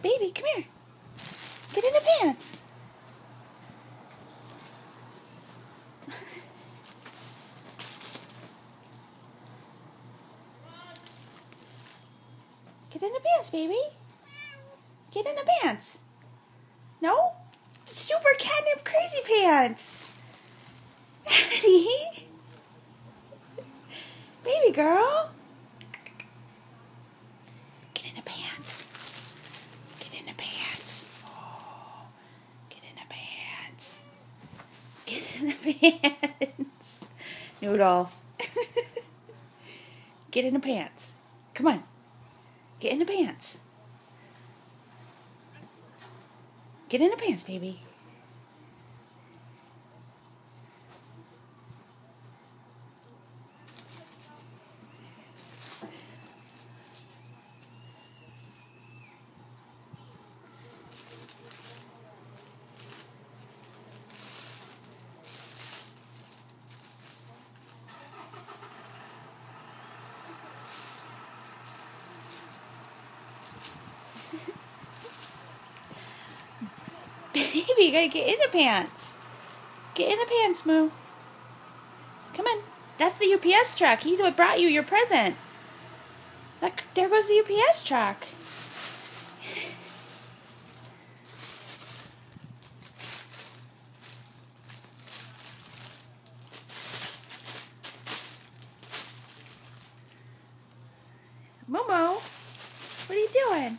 Baby, come here. Get in the pants. Get in the pants, baby. Get in the pants. No? Super catnip crazy pants. Maddie. Baby girl. Get in the pants. Get in the pants. Oh. Get in the pants. Get in the pants. Noodle. Get in the pants. Come on. Get in the pants. Get in the pants, baby. Baby, you gotta get in the pants. Get in the pants, Moo. Come on. That's the UPS truck. He's what brought you your present. Look, there goes the UPS truck. Momo, what are you doing?